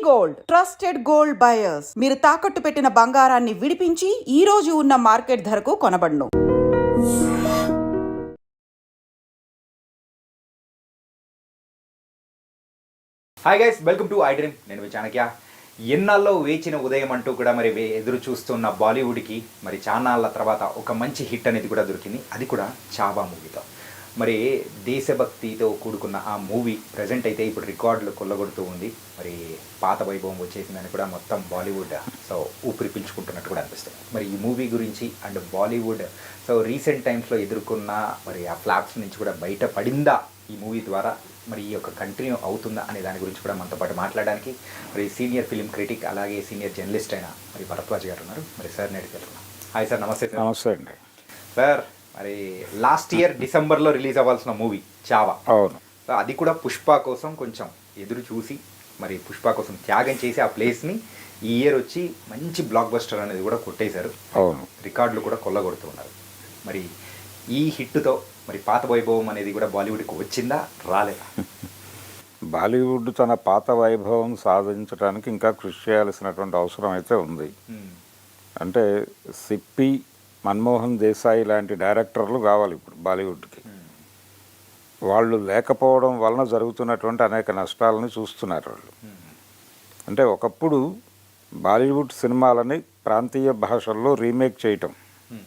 Gold trusted gold buyers. మీరు తాకట్టు పెట్టిన బంగారాన్ని విడిపించి ఈ రోజు ఉన్న మార్కెట్ ధరకు కొనబడును. హాయ్ గైస్, వెల్కమ్ టు ఐ డ్రీమ్. నేను చాణక్య. ఎన్నాళ్ళలో వేచిన ఉదయం అంటూ కూడా మరి ఎదురు చూస్తున్న బాలీవుడ్కి మరి చాన్నాళ్ళ తర్వాత ఒక మంచి హిట్ అనేది కూడా దొరికింది. అది కూడా చావా మూవీతో. మరి దేశభక్తితో కూడుకున్న ఆ మూవీ ప్రజెంట్ అయితే ఇప్పుడు రికార్డులు కొల్లగొడుతూ ఉంది. మరి పాత వైభవం వచ్చేసిందని కూడా మొత్తం బాలీవుడ్ సో ఊపిరి పీల్చుకుంటున్నట్టు కూడా అనిపిస్తుంది. మరి ఈ మూవీ గురించి అండ్ బాలీవుడ్ సో రీసెంట్ టైమ్స్లో ఎదుర్కొన్న మరి ఆ ఫ్లాప్స్ నుంచి కూడా బయటపడిందా ఈ మూవీ ద్వారా, మరి ఈ యొక్క కంటిన్యూ అవుతుందా అనే దాని గురించి కూడా మనతో పాటు మాట్లాడడానికి మరి సీనియర్ ఫిలిం క్రిటిక్ అలాగే సీనియర్ జర్నలిస్ట్ అయిన మరి భరద్వాజ్ గారు ఉన్నారు. మరి సార్ నేటి తెలుసుకున్నాం. హాయ్ సార్, నమస్తే. నమస్తే అండి సార్. మరి లాస్ట్ ఇయర్ డిసెంబర్లో రిలీజ్ అవ్వాల్సిన మూవీ చావా. అవును. అది కూడా పుష్ప కోసం కొంచెం ఎదురు చూసి మరి పుష్ప కోసం త్యాగం చేసి ఆ ప్లేస్ని ఈ ఇయర్ వచ్చి మంచి బ్లాక్ బస్టర్ అనేది కూడా కొట్టేశారు. అవును. రికార్డులు కూడా కొల్లగొడుతున్నారు. మరి ఈ హిట్తో మరి పాత వైభవం అనేది కూడా బాలీవుడ్కి వచ్చిందా రాలేదా? బాలీవుడ్ తన పాత వైభవం సాధించడానికి ఇంకా కృషి చేయాల్సినటువంటి అవసరం అయితే ఉంది. అంటే సిప్పి, మన్మోహన్ దేశాయి లాంటి డైరెక్టర్లు కావాలి ఇప్పుడు బాలీవుడ్కి. వాళ్ళు లేకపోవడం వలన జరుగుతున్నటువంటి అనేక నష్టాలని చూస్తున్నారు వాళ్ళు. అంటే ఒకప్పుడు బాలీవుడ్ సినిమాలని ప్రాంతీయ భాషల్లో రీమేక్ చేయటం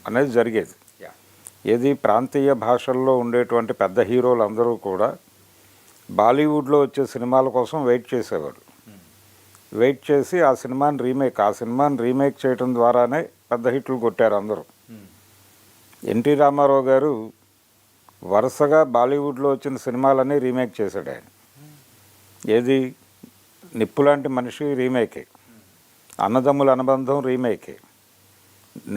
అనేది జరిగేది. ఏది ప్రాంతీయ భాషల్లో ఉండేటువంటి పెద్ద హీరోలు అందరూ కూడా బాలీవుడ్లో వచ్చే సినిమాల కోసం వెయిట్ చేసేవారు. వెయిట్ చేసి ఆ సినిమాని రీమేక్ చేయడం ద్వారానే పెద్ద హిట్లు కొట్టారు అందరూ. ఎన్టీ రామారావు గారు వరుసగా బాలీవుడ్లో వచ్చిన సినిమాలన్నీ రీమేక్ చేశాడు ఆయన. ఏది నిప్పులాంటి మనిషి రీమేకే, అన్నదమ్ముల అనుబంధం రీమేకే,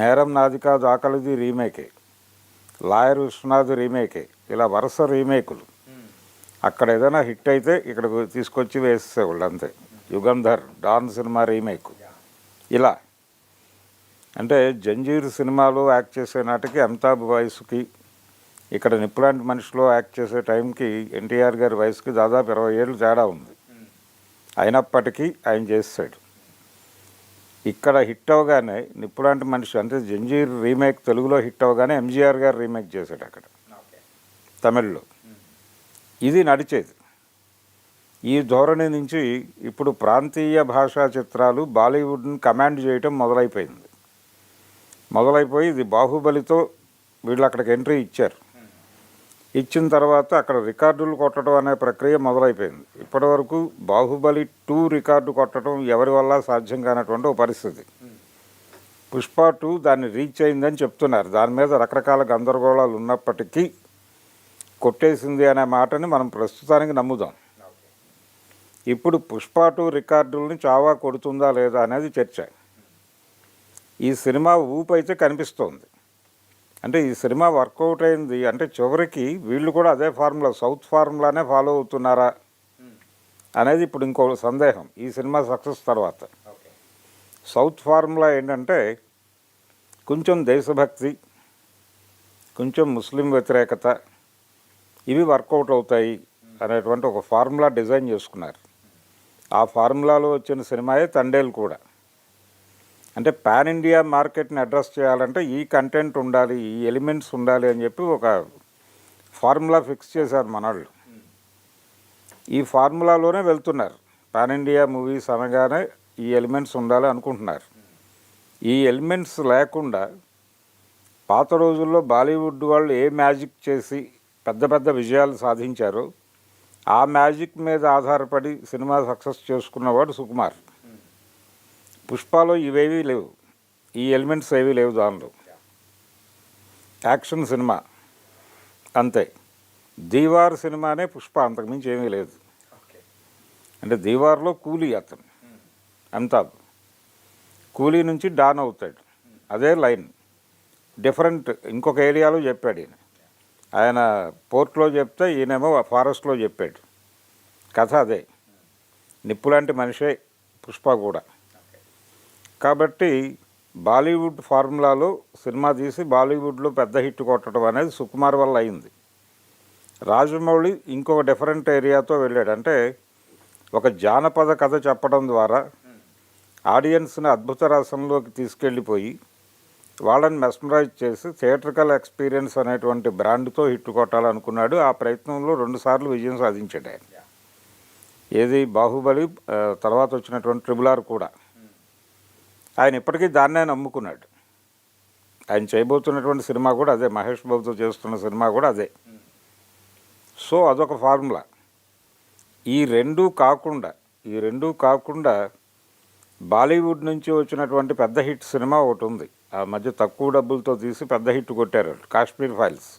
నేరం నాది కాదు ఆకలిది రీమేకే, లాయర్ విశ్వనాథ్ రీమేకే, ఇలా వరుస రీమేకులు. అక్కడ ఏదైనా హిట్ అయితే ఇక్కడ తీసుకొచ్చి వేసేవాళ్ళు అంతే. Yugandhar, Don cinema remake. ఇలా అంటే జంజీర్ సినిమాలో యాక్ట్ చేసే నాటికి అమితాబ్ వయసుకి, ఇక్కడ నిప్పులాంటి మనిషిలో యాక్ట్ చేసే టైంకి ఎన్టీఆర్ గారి వయసుకి దాదాపు 20 ఏళ్ళు తేడా ఉంది. అయినప్పటికీ ఆయన చేసాడు. ఇక్కడ హిట్ అవగానే నిప్పులాంటి మనిషి అంటే జంజీర్ రీమేక్ తెలుగులో హిట్ అవగానే ఎంజీఆర్ గారు రీమేక్ చేశాడు అక్కడ తమిళ్లో. ఇది నడిచేది. ఈ ధోరణి నుంచి ఇప్పుడు ప్రాంతీయ భాషా చిత్రాలు బాలీవుడ్ని కమాండ్ చేయటం మొదలైపోయి ఇది బాహుబలితో వీళ్ళు అక్కడికి ఎంట్రీ ఇచ్చారు. ఇచ్చిన తర్వాత అక్కడ రికార్డులు కొట్టడం అనే ప్రక్రియ మొదలైపోయింది. ఇప్పటివరకు బాహుబలి 2 రికార్డు కొట్టడం ఎవరి వల్ల సాధ్యం కానటువంటి ఒక పరిస్థితి. పుష్ప 2 దాన్ని రీచ్ అయిందని చెప్తున్నారు. దాని మీద రకరకాల గందరగోళాలు ఉన్నప్పటికీ కొట్టేసింది అనే మాటని మనం ప్రస్తుతానికి నమ్ముదాం. ఇప్పుడు పుష్ప 2 రికార్డుల్ని చావా కొడుతుందా లేదా అనేది చర్చ. ఈ సినిమా ఊపు అయితే కనిపిస్తోంది. అంటే ఈ సినిమా వర్కౌట్ అయింది అంటే చివరికి వీళ్ళు కూడా అదే ఫార్ములా, సౌత్ ఫార్ములానే ఫాలో అవుతున్నారా అనేది ఇప్పుడు ఇంకో సందేహం. ఈ సినిమా సక్సెస్ తర్వాత సౌత్ ఫార్ములా ఏంటంటే కొంచెం దేశభక్తి, కొంచెం ముస్లిం వ్యతిరేకత, ఇవి వర్కౌట్ అవుతాయి అనేటువంటి ఒక ఫార్ములా డిజైన్ చేసుకున్నారు. ఆ ఫార్ములాలో వచ్చిన సినిమాయే తండేల్ కూడా. అంటే పాన్ ఇండియా మార్కెట్ని అడ్రస్ చేయాలంటే ఈ కంటెంట్ ఉండాలి, ఈ ఎలిమెంట్స్ ఉండాలి అని చెప్పి ఒక ఫార్ములా ఫిక్స్ చేశారు మనవాళ్ళు. ఈ ఫార్ములాలోనే వెళ్తున్నారు. పాన్ ఇండియా మూవీస్ అనగానే ఈ ఎలిమెంట్స్ ఉండాలి అనుకుంటున్నారు. ఈ ఎలిమెంట్స్ లేకుండా పాత రోజుల్లో బాలీవుడ్ వాళ్ళు ఏ మ్యాజిక్ చేసి పెద్ద పెద్ద విజయాలు సాధించారో ఆ మ్యాజిక్ మీద ఆధారపడి సినిమా సక్సెస్ చేసుకున్నవాడు సుకుమార్. పుష్పలో ఇవేవీ లేవు, ఈ ఎలిమెంట్స్ ఏవీ లేవు. దానిలో యాక్షన్ సినిమా అంతే. దీవార్ సినిమానే పుష్ప, అంతకుమించి ఏమీ లేదు. అంటే దీవార్లో కూలీ అతను అమితాబ్, కూలీ నుంచి డాన్ అవుతాడు. అదే లైన్, డిఫరెంట్ ఇంకొక ఏరియాలో చెప్పాడు ఈయన. ఆయన పోర్ట్లో చెప్తే ఈయనేమో ఫారెస్ట్లో చెప్పాడు. కథ అదే. నిప్పులాంటి మనిషే పుష్ప కూడా. కాబట్టి బాలీవుడ్ ఫార్ములాలో సినిమా తీసి బాలీవుడ్లో పెద్ద హిట్ కొట్టడం అనేది సుకుమార్ వల్ల అయింది. రాజమౌళి ఇంకొక డిఫరెంట్ ఏరియాతో వెళ్ళాడు. అంటే ఒక జానపద కథ చెప్పడం ద్వారా ఆడియన్స్ని అద్భుత రసంలోకి తీసుకెళ్ళిపోయి వాళ్ళని మెస్మరైజ్ చేసి థియేట్రికల్ ఎక్స్పీరియన్స్ అనేటువంటి బ్రాండ్తో హిట్ కొట్టాలనుకున్నాడు. ఆ ప్రయత్నంలో 2 సార్లు విజయం సాధించాడు ఆయన. ఏది బాహుబలి, తర్వాత వచ్చినటువంటి RRR కూడా. ఆయన ఇప్పటికీ దాన్నే నమ్ముకున్నాడు. ఆయన చేయబోతున్నటువంటి సినిమా కూడా అదే, మహేష్ బాబుతో చేస్తున్న సినిమా కూడా అదే. సో అదొక ఫార్ములా. ఈ రెండూ కాకుండా బాలీవుడ్ నుంచి వచ్చినటువంటి పెద్ద హిట్ సినిమా ఒకటి ఉంది. ఆ మధ్య తక్కువ డబ్బులతో తీసి పెద్ద హిట్ కొట్టారు, కాశ్మీర్ ఫైల్స్.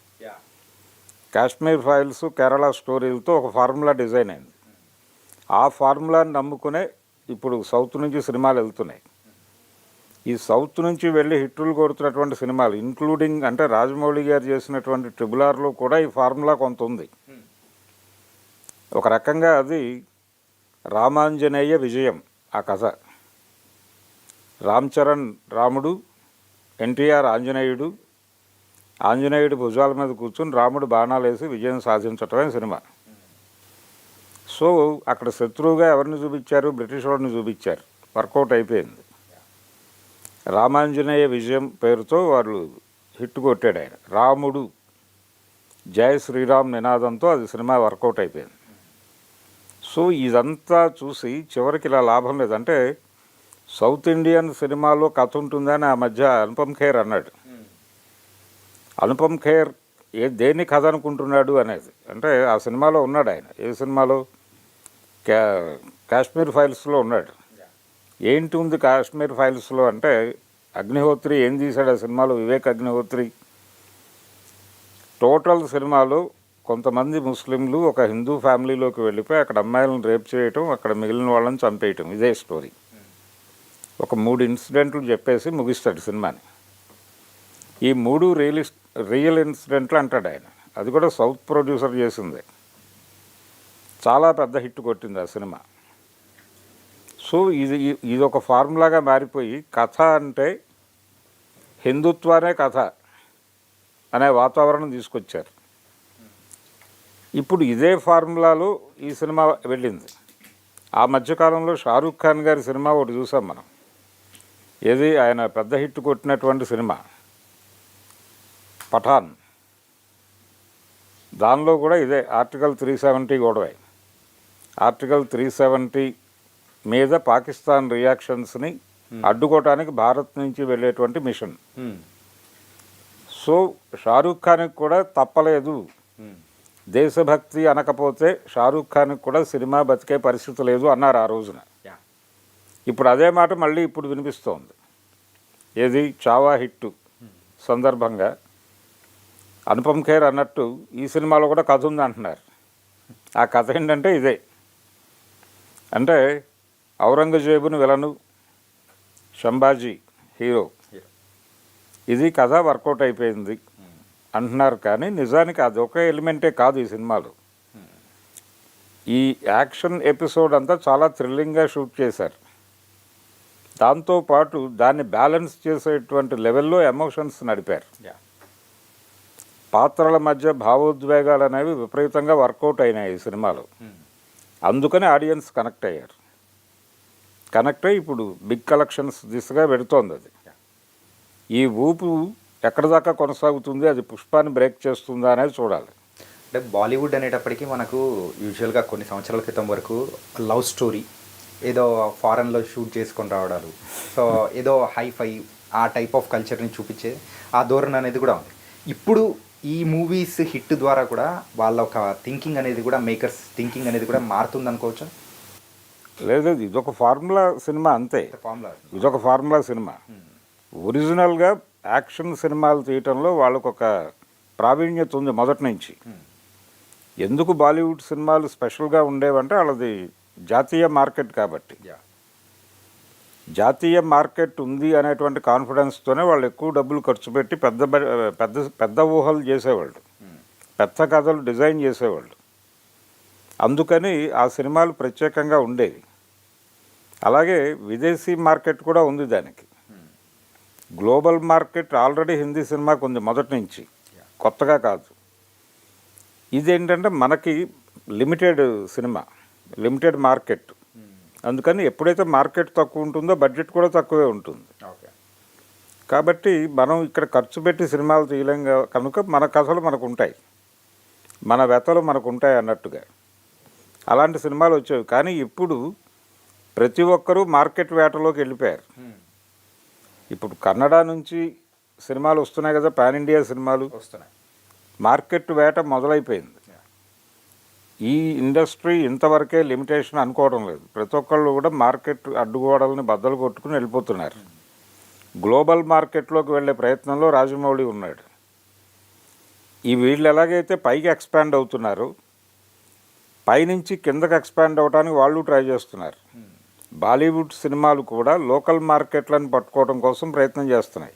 కాశ్మీర్ ఫైల్స్, కేరళ స్టోరీలతో ఒక ఫార్ములా డిజైన్ అయింది. ఆ ఫార్ములాని నమ్ముకునే ఇప్పుడు సౌత్ నుంచి సినిమాలు వెళ్తున్నాయి. ఈ సౌత్ నుంచి వెళ్ళి హిట్టులు కొడుతున్నటువంటి సినిమాలు ఇంక్లూడింగ్ అంటే రాజమౌళి గారు చేసినటువంటి RRRలో కూడా ఈ ఫార్ములా కొంత ఉంది. ఒక రకంగా అది రామాంజనేయ విజయం. ఆ కథ రామ్ చరణ్ రాముడు, ఎన్టీఆర్ ఆంజనేయుడు భుజాల మీద కూర్చుని రాముడు బాణాలు వేసి విజయం సాధించటమే సినిమా. సో అక్కడ శత్రువుగా ఎవరిని చూపించారు? బ్రిటిష్ వాడిని చూపించారు. వర్కౌట్ అయిపోయింది. రామాంజనేయ విజయం పేరుతో వాళ్ళు హిట్ కొట్టాడు ఆయన. రాముడు జై శ్రీరామ్ నినాదంతో అది సినిమా వర్కౌట్ అయిపోయింది. సో ఇదంతా చూసి చివరికి ఇలా లాభం లేదంటే సౌత్ ఇండియన్ సినిమాలో కథ ఉంటుందని ఆ మధ్య అనుపమ్ ఖేర్ అన్నాడు. అనుపమ్ ఖేర్ దేన్ని కథ అనుకుంటున్నాడు అనేది. అంటే ఆ సినిమాలో ఉన్నాడు ఆయన. ఏ సినిమాలో? కాశ్మీర్ ఫైల్స్లో ఉన్నాడు. ఏంటి ఉంది కాశ్మీర్ ఫైల్స్లో అంటే అగ్నిహోత్రి ఏం తీశాడు ఆ సినిమాలో? వివేక్ అగ్నిహోత్రి టోటల్ సినిమాలో కొంతమంది ముస్లింలు ఒక హిందూ ఫ్యామిలీలోకి వెళ్ళిపోయి అక్కడ అమ్మాయిలను రేప్ చేయటం, అక్కడ మిగిలిన వాళ్ళని చంపేయటం, ఇదే స్టోరీ. ఒక 3 ఇన్సిడెంట్లు చెప్పేసి ముగిస్తాడు సినిమాని. ఈ 3 రియల్ ఇన్సిడెంట్లు అంటాడు ఆయన. అది కూడా సౌత్ ప్రొడ్యూసర్ చేసిందే. చాలా పెద్ద హిట్ కొట్టింది ఆ సినిమా. సో ఇది ఒక ఫార్ములాగా మారిపోయి కథ అంటే హిందుత్వానే కథ అనే వాతావరణం తీసుకొచ్చారు. ఇప్పుడు ఇదే ఫార్ములాలో ఈ సినిమా వెళ్ళింది. ఆ మధ్యకాలంలో షారూఖ్ ఖాన్ గారి సినిమా ఒకటి చూసాం మనం. ఏది ఆయన పెద్ద హిట్ కొట్టినటువంటి సినిమా పఠాన్. దానిలో కూడా ఇదే ఆర్టికల్ 370 గొడవే. ఆర్టికల్ 370 మీద పాకిస్తాన్ రియాక్షన్స్ని అడ్డుకోవటానికి భారత్ నుంచి వెళ్ళేటువంటి మిషన్. సో షారూఖ్ ఖాన్కి కూడా తప్పలేదు. దేశభక్తి అనకపోతే షారూఖ్ ఖాన్కి కూడా సినిమా బతికే పరిస్థితి లేదు అన్నారు ఆ రోజున. ఇప్పుడు అదే మాట మళ్ళీ ఇప్పుడు వినిపిస్తోంది. ఏది చావా హిట్టు సందర్భంగా అనుపమ్ ఖేర్ అన్నట్టు ఈ సినిమాలో కూడా కథ ఉంది అంటున్నారు. ఆ కథ ఏంటంటే ఇదే. అంటే ఔరంగజేబుని విలను, సంభాజీ హీరో. ఇది కథ వర్కౌట్ అయిపోయింది అంటున్నారు. కానీ నిజానికి అది ఒక ఎలిమెంటే కాదు ఈ సినిమాలో. ఈ యాక్షన్ ఎపిసోడ్ అంతా చాలా థ్రిల్లింగ్గా షూట్ చేశారు. దాంతోపాటు దాన్ని బ్యాలెన్స్ చేసేటువంటి లెవెల్లో ఎమోషన్స్ నడిపారు. పాత్రల మధ్య భావోద్వేగాలు అనేవి విపరీతంగా వర్కౌట్ అయినాయి ఈ సినిమాలో. అందుకని ఆడియన్స్ కనెక్ట్ అయ్యారు. కనెక్ట్ అయ్యి ఇప్పుడు బిగ్ కలెక్షన్స్ దిశగా పెడుతోంది అది. ఈ ఊపు ఎక్కడి దాకా కొనసాగుతుంది, అది పుష్పాన్ని బ్రేక్ చేస్తుందా అనేది చూడాలి. అంటే బాలీవుడ్ అనేటప్పటికీ మనకు యూజువల్గా కొన్ని సంవత్సరాల క్రితం వరకు లవ్ స్టోరీ, ఏదో ఫారెన్లో షూట్ చేసుకొని రావడాలు, సో ఏదో హైఫై ఆ టైప్ ఆఫ్ కల్చర్ని చూపించే ఆ ధోరణి అనేది కూడా ఉంది. ఇప్పుడు ఈ మూవీస్ హిట్ ద్వారా కూడా వాళ్ళ ఒక థింకింగ్ అనేది కూడా, మేకర్స్ థింకింగ్ అనేది కూడా మారుతుంది అనుకోవచ్చు. లేదు, ఇదొక ఫార్ములా సినిమా అంతే. ఇదొక ఫార్ములా సినిమా. ఒరిజినల్గా యాక్షన్ సినిమాలు తీయటంలో వాళ్ళకు ఒక ప్రావీణ్యత ఉంది మొదటి నుంచి. ఎందుకు బాలీవుడ్ సినిమాలు స్పెషల్గా ఉండేవంటే వాళ్ళది జాతీయ మార్కెట్ కాబట్టి. జాతీయ మార్కెట్ ఉంది అనేటువంటి కాన్ఫిడెన్స్తోనే వాళ్ళు ఎక్కువ డబ్బులు ఖర్చు పెట్టి పెద్ద పెద్ద పెద్ద ఊహలు చేసేవాళ్ళు, పెద్ద కథలు డిజైన్ చేసేవాళ్ళు. అందుకని ఆ సినిమాలు ప్రత్యేకంగా ఉండేవి. అలాగే విదేశీ మార్కెట్ కూడా ఉంది దానికి. గ్లోబల్ మార్కెట్ ఆల్రెడీ హిందీ సినిమాకు ఉంది మొదటి నుంచి, కొత్తగా కాదు. ఇదేంటంటే మనకి లిమిటెడ్ సినిమా. Limited market. అందుకని ఎప్పుడైతే మార్కెట్ తక్కువ ఉంటుందో బడ్జెట్ కూడా తక్కువే ఉంటుంది. ఓకే. కాబట్టి మనం ఇక్కడ ఖర్చు పెట్టి సినిమాలు తీయలేం కనుక మన కథలు మనకు ఉంటాయి, మన వ్యతలు మనకు ఉంటాయి అన్నట్టుగా అలాంటి సినిమాలు వచ్చేవి. కానీ ఇప్పుడు ప్రతి ఒక్కరూ మార్కెట్ వేటలోకి వెళ్ళిపోయారు. ఇప్పుడు కన్నడ నుంచి సినిమాలు వస్తున్నాయి కదా, పాన్ ఇండియా సినిమాలు వస్తున్నాయి. మార్కెట్ వేట మొదలైపోయింది. ఈ ఇండస్ట్రీ ఇంతవరకే లిమిటేషన్ అనుకోవడం లేదు. ప్రతి ఒక్కళ్ళు కూడా మార్కెట్ అడ్డుగోడల్ని బద్దలు కొట్టుకుని వెళ్ళిపోతున్నారు. గ్లోబల్ మార్కెట్లోకి వెళ్ళే ప్రయత్నంలో రాజమౌళి ఉన్నాడు. ఈ వీళ్ళు ఎలాగైతే పైకి ఎక్స్పాండ్ అవుతున్నారు, పైనుంచి కిందకి ఎక్స్పాండ్ అవ్వడానికి వాళ్ళు ట్రై చేస్తున్నారు. బాలీవుడ్ సినిమాలు కూడా లోకల్ మార్కెట్లను పట్టుకోవడం కోసం ప్రయత్నం చేస్తున్నాయి.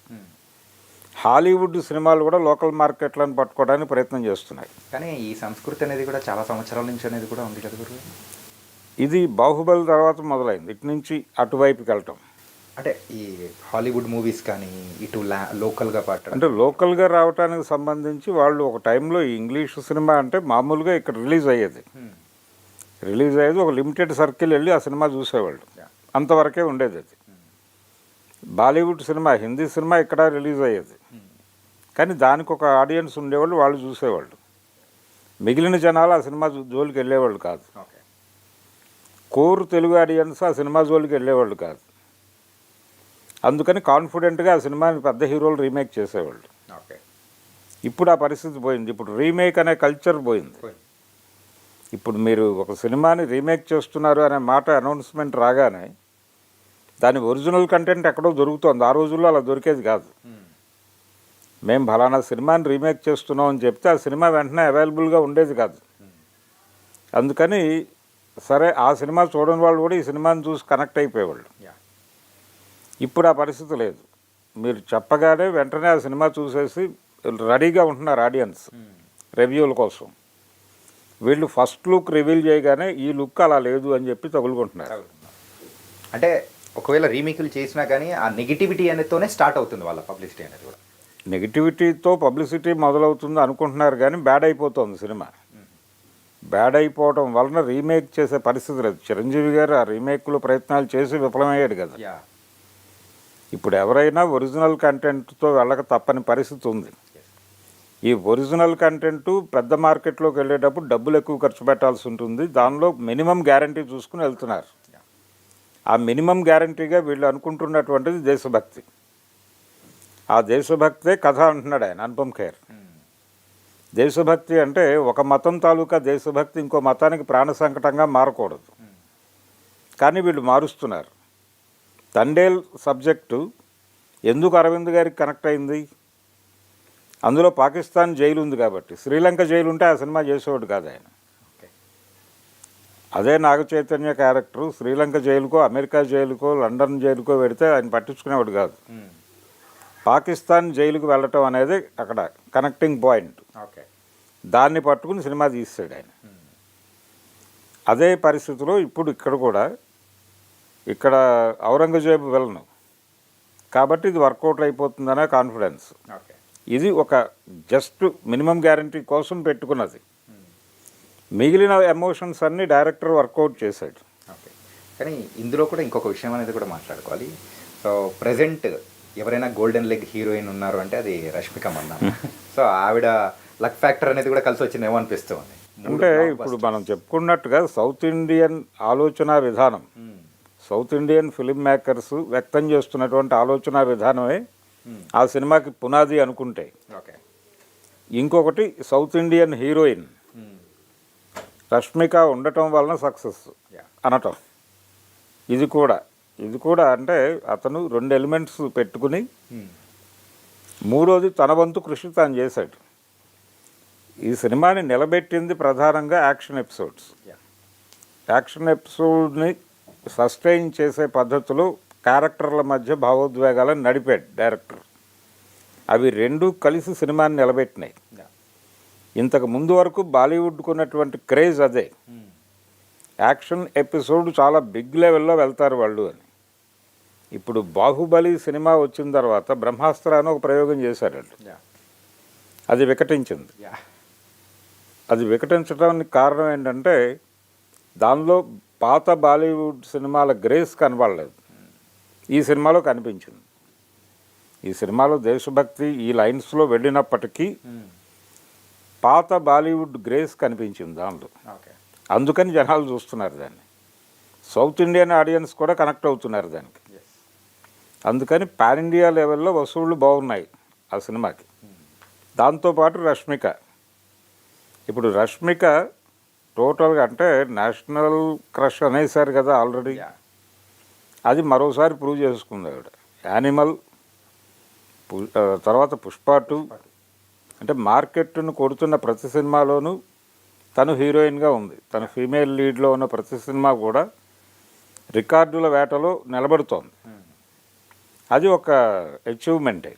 హాలీవుడ్ సినిమాలు కూడా లోకల్ మార్కెట్లను పట్టుకోవడానికి ప్రయత్నం చేస్తున్నాయి. కానీ ఈ సంస్కృతి అనేది కూడా చాలా సంవత్సరాల నుంచి అనేది కూడా ఉంది కదా గురు. ఇది బాహుబలి తర్వాత మొదలైంది ఇటు నుంచి అటువైపుకి వెళ్ళటం. అంటే ఈ హాలీవుడ్ మూవీస్ కానీ ఇటు లోకల్గా పాట అంటే లోకల్గా రావడానికి సంబంధించి వాళ్ళు ఒక టైంలో ఈ ఇంగ్లీష్ సినిమా అంటే మామూలుగా ఇక్కడ రిలీజ్ అయ్యేది ఒక లిమిటెడ్ సర్కిల్ వెళ్ళి ఆ సినిమా చూసేవాళ్ళు, అంతవరకే ఉండేది అది. బాలీవుడ్ సినిమా, హిందీ సినిమా ఇక్కడ రిలీజ్ అయ్యేది, కానీ దానికి ఒక ఆడియన్స్ ఉండేవాళ్ళు, వాళ్ళు చూసేవాళ్ళు. మిగిలిన జనాలు ఆ సినిమా జోలికి వెళ్ళేవాళ్ళు కాదు. కోర్ తెలుగు ఆడియన్స్ ఆ సినిమా జోలికి వెళ్ళేవాళ్ళు కాదు. అందుకని కాన్ఫిడెంట్గా ఆ సినిమాని పెద్ద హీరోలు రీమేక్ చేసేవాళ్ళు. ఇప్పుడు ఆ పరిస్థితి పోయింది. ఇప్పుడు రీమేక్ అనే కల్చర్ పోయింది. ఇప్పుడు మీరు ఒక సినిమాని రీమేక్ చేస్తున్నారు అనే మాట అనౌన్స్మెంట్ రాగానే దాని ఒరిజినల్ కంటెంట్ ఎక్కడో దొరుకుతుంది. ఆ రోజుల్లో అలా దొరికేది కాదు. మేము ఫలానా సినిమాని రీమేక్ చేస్తున్నాం అని చెప్తే ఆ సినిమా వెంటనే అవైలబుల్గా ఉండేది కాదు. అందుకని సరే ఆ సినిమా చూడని వాళ్ళు కూడా ఈ సినిమాని చూసి కనెక్ట్ అయిపోయేవాళ్ళు. ఇప్పుడు ఆ పరిస్థితి లేదు. మీరు చెప్పగానే వెంటనే ఆ సినిమా చూసేసి రెడీగా ఉంటున్నారు ఆడియన్స్ రివ్యూల కోసం. వీళ్ళు ఫస్ట్ లుక్ రివీల్ చేయగానే ఈ లుక్ అలా లేదు అని చెప్పి తగులుకుంటున్నారు. అంటే ఒకవేళ రీమేక్లు చేసినా కానీ ఆ నెగిటివిటీ అనేతోనే స్టార్ట్ అవుతుంది వాళ్ళ పబ్లిసిటీ అనేది కూడా. నెగిటివిటీతో పబ్లిసిటీ మొదలవుతుంది అనుకుంటున్నారు, కానీ బ్యాడ్ అయిపోతుంది సినిమా. బ్యాడ్ అయిపోవడం వలన రీమేక్ చేసే పరిస్థితి లేదు. చిరంజీవి గారు ఆ రీమేక్లో ప్రయత్నాలు చేసి విఫలమయ్యాడు కదా. ఇప్పుడు ఎవరైనా ఒరిజినల్ కంటెంట్తో వెళ్ళక తప్పని పరిస్థితి ఉంది. ఈ ఒరిజినల్ కంటెంట్ పెద్ద మార్కెట్లోకి వెళ్ళేటప్పుడు డబ్బులు ఎక్కువ ఖర్చు పెట్టాల్సి ఉంటుంది. దానిలో మినిమం గ్యారంటీ చూసుకుని వెళ్తున్నారు. ఆ మినిమం గ్యారంటీగా వీళ్ళు అనుకుంటున్నటువంటిది దేశభక్తి. ఆ దేశభక్తే కథ అంటున్నాడు ఆయన, అనుపమ్ ఖేర్. దేశభక్తి అంటే ఒక మతం తాలూకా దేశభక్తి ఇంకో మతానికి ప్రాణ సంకటంగా మారకూడదు, కానీ వీళ్ళు మారుస్తున్నారు. తండేల్ సబ్జెక్టు ఎందుకు అరవింద్ గారికి కనెక్ట్ అయింది? అందులో పాకిస్తాన్ జైలు ఉంది కాబట్టి. శ్రీలంక జైలు ఉంటే ఆ సినిమా చేసేవాడు కాదు ఆయన. అదే నాగ చైతన్య క్యారెక్టరు శ్రీలంక జైలుకో, అమెరికా జైలుకో, లండన్ జైలుకో పెడితే ఆయన పట్టించుకునేవాడు కాదు. పాకిస్తాన్ జైలుకు వెళ్ళటం అనేది అక్కడ కనెక్టింగ్ పాయింట్. దాన్ని పట్టుకుని సినిమా తీస్తాడు ఆయన. అదే పరిస్థితిలో ఇప్పుడు ఇక్కడ కూడా, ఇక్కడ ఔరంగజేబు వెళ్ళను కాబట్టి ఇది వర్కౌట్ అయిపోతుందనే కాన్ఫిడెన్స్. ఇది ఒక జస్ట్ మినిమం గ్యారంటీ కోసం పెట్టుకున్నది. మిగిలిన ఎమోషన్స్ అన్నీ డైరెక్టర్ వర్కౌట్ చేశాడు. కానీ ఇందులో కూడా ఇంకొక విషయం అనేది కూడా మాట్లాడుకోవాలి. సో ప్రజెంట్ ఎవరైనా గోల్డెన్ లెగ్ హీరోయిన్ ఉన్నారు అంటే అది రష్మిక మందాన. సో ఆవిడ లక్ ఫ్యాక్టర్ అనేది కూడా కలిసి వచ్చిందేమో అనిపిస్తుంది. అంటే ఇప్పుడు మనం చెప్పుకున్నట్టుగా సౌత్ ఇండియన్ ఆలోచన విధానం, సౌత్ ఇండియన్ ఫిలిం మేకర్స్ వ్యక్తం చేస్తున్నటువంటి ఆలోచన విధానమే ఆ సినిమాకి పునాది అనుకుంటే, ఇంకొకటి సౌత్ ఇండియన్ హీరోయిన్ రష్మిక ఉండటం వలన సక్సెస్ అనటం. ఇది కూడా అంటే అతను 2 ఎలిమెంట్స్ పెట్టుకుని మూడోది తన వంతు కృషి తాను చేశాడు. ఈ సినిమాని నిలబెట్టింది ప్రధానంగా యాక్షన్ ఎపిసోడ్స్. యాక్షన్ ఎపిసోడ్ని సస్టైన్ చేసే పద్ధతిలో క్యారెక్టర్ల మధ్య భావోద్వేగాలను నడిపాడు డైరెక్టర్. అవి రెండూ కలిసి సినిమాని నిలబెట్టినాయి. ఇంతకు ముందు వరకు బాలీవుడ్కు ఉన్నటువంటి క్రేజ్ అదే. యాక్షన్ ఎపిసోడ్ చాలా బిగ్ లెవెల్లో వెళ్తారు వాళ్ళు అని. ఇప్పుడు బాహుబలి సినిమా వచ్చిన తర్వాత బ్రహ్మాస్త్ర అని ఒక ప్రయోగం చేశారు వాళ్ళు. అది వికటించింది. అది వికటించడానికి కారణం ఏంటంటే దానిలో పాత బాలీవుడ్ సినిమాల గ్రేస్ కనబడలేదు, ఈ సినిమాలో కనిపించింది. ఈ సినిమాలో దేశభక్తి ఈ లైన్స్లో వెళ్ళినప్పటికీ పాత బాలీవుడ్ గ్రేస్ కనిపించింది దానిలో. ఓకే. అందుకని జనాలు చూస్తున్నారు దాన్ని. సౌత్ ఇండియన్ ఆడియన్స్ కూడా కనెక్ట్ అవుతున్నారు దానికి. అందుకని పాన్ ఇండియా లెవెల్లో వసూళ్ళు బాగున్నాయి ఆ సినిమాకి. దాంతోపాటు రష్మిక, ఇప్పుడు రష్మిక టోటల్గా అంటే నేషనల్ క్రష్ అనేసారు కదా ఆల్రెడీ. అది మరోసారి ప్రూవ్ చేసుకుంది ఆవిడ. యానిమల్ తర్వాత పుష్ప 2, అంటే మార్కెట్ను కొడుతున్న ప్రతి సినిమాలోనూ తను హీరోయిన్గా ఉంది. తను ఫీమేల్ లీడ్లో ఉన్న ప్రతి సినిమా కూడా రికార్డుల వేటలో నిలబడుతోంది. అది ఒక అచీవ్మెంటే.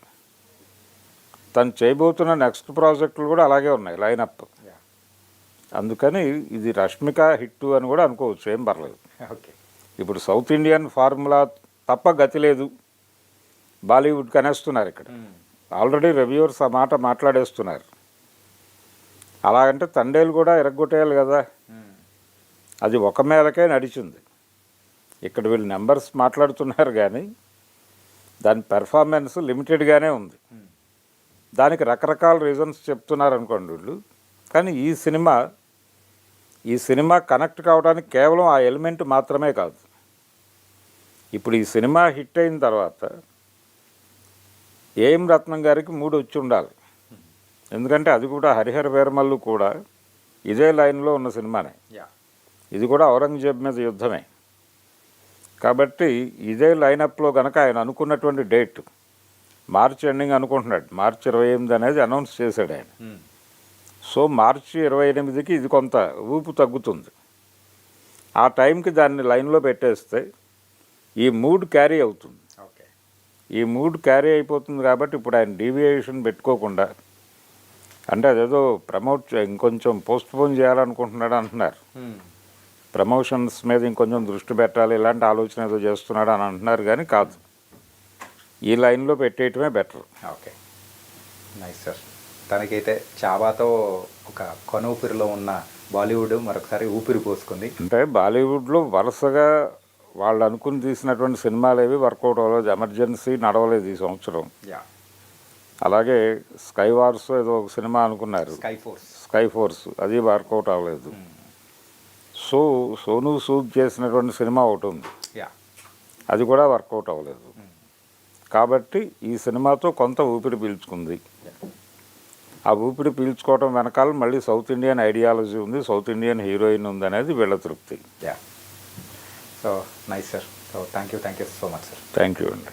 తను చేయబోతున్న నెక్స్ట్ ప్రాజెక్టులు కూడా అలాగే ఉన్నాయి లైనప్. అందుకని ఇది రష్మిక హిట్ అని కూడా అనుకోవచ్చు, ఏం పర్లేదు. ఓకే. ఇప్పుడు సౌత్ ఇండియన్ ఫార్ములా తప్ప గతి లేదు బాలీవుడ్కి అనేస్తున్నారు ఇక్కడ. ఆల్రెడీ రివ్యూవర్స్ ఆ మాట మాట్లాడేస్తున్నారు. అలాగంటే తండేలు కూడా ఎరగొట్టేయాలి కదా. అది ఒక మేరకే నడిచింది. ఇక్కడ వీళ్ళు నెంబర్స్ మాట్లాడుతున్నారు కానీ దాని పెర్ఫార్మెన్స్ లిమిటెడ్గానే ఉంది. దానికి రకరకాల రీజన్స్ చెప్తున్నారు అనుకోండి వీళ్ళు. కానీ ఈ సినిమా కనెక్ట్ కావడానికి కేవలం ఆ ఎలిమెంట్ మాత్రమే కాదు. ఇప్పుడు ఈ సినిమా హిట్ అయిన తర్వాత ఏఎం రత్నం గారికి 3 వచ్చి ఉండాలి. ఎందుకంటే అది కూడా హరిహర వీరమల్లు కూడా ఇదే లైన్లో ఉన్న సినిమానే. ఇది కూడా ఔరంగజేబ్ మీద యుద్ధమే. కాబట్టి ఇదే లైనప్లో కనుక ఆయన అనుకున్నటువంటి డేట్ మార్చి ఎండింగ్ అనుకుంటున్నాడు. మార్చి 28 అనేది అనౌన్స్ చేశాడు ఆయన. సో మార్చి 28కి ఇది కొంత ఊపు తగ్గుతుంది. ఆ టైంకి దాన్ని లైన్లో పెట్టేస్తే ఈ మూడ్ క్యారీ అవుతుంది. ఈ మూడ్ క్యారీ అయిపోతుంది కాబట్టి ఇప్పుడు ఆయన డీవియేషన్ పెట్టుకోకుండా, అంటే అదేదో ఇంకొంచెం పోస్ట్పోన్ చేయాలనుకుంటున్నాడు అంటున్నారు. ప్రమోషన్స్ మీద ఇంకొంచెం దృష్టి పెట్టాలి ఇలాంటి ఆలోచన ఏదో చేస్తున్నాడు అని అంటున్నారు. కానీ కాదు, ఈ లైన్లో పెట్టేయటమే బెటర్. Okay, nice sir. తనకైతే చాబాతో ఒక కొనూపిరిలో ఉన్న బాలీవుడ్ మరొకసారి ఊపిరి పోసుకుంది. అంటే బాలీవుడ్లో వరుసగా వాళ్ళు అనుకుని తీసినటువంటి సినిమాలు ఏవి వర్కౌట్ అవ్వలేదు. ఎమర్జెన్సీ నడవలేదు ఈ సంవత్సరం. అలాగే స్కై వార్స్ ఏదో ఒక సినిమా అనుకున్నారు, స్కై ఫోర్స్, అది వర్కౌట్ అవ్వలేదు. సో సోనూ సూద్ చేసినటువంటి సినిమా ఒకటి ఉంది, అది కూడా వర్కౌట్ అవ్వలేదు. కాబట్టి ఈ సినిమాతో కొంత ఊపిరి పీల్చుకుంది. ఆ ఊపిరి పీల్చుకోవడం వెనకాల మళ్ళీ సౌత్ ఇండియన్ ఐడియాలజీ ఉంది, సౌత్ ఇండియన్ హీరోయిన్ ఉంది అనేది వీళ్ళ తృప్తి. So nice sir. So thank you so much sir. Thank you అండి.